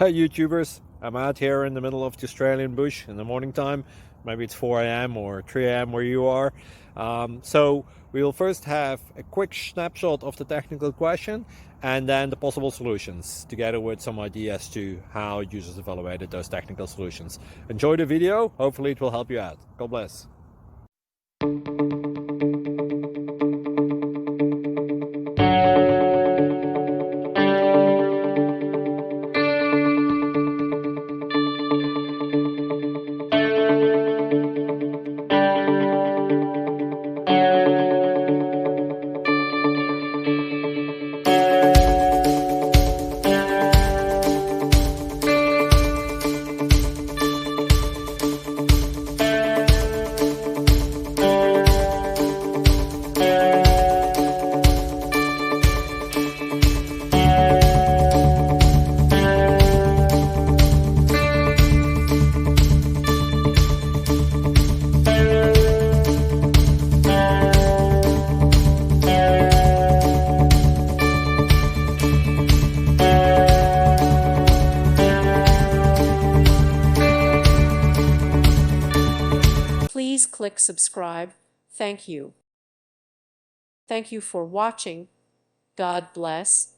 Hey YouTubers, I'm out here in the middle of the Australian bush in the morning time. Maybe it's 4 a.m. or 3 a.m. where you are. So we will first have a quick snapshot of the technical question and then the possible solutions, together with some ideas to how users evaluated those technical solutions. Enjoy the video, hopefully it will help you out. God bless. Please click subscribe. Thank you. Thank you for watching. God bless.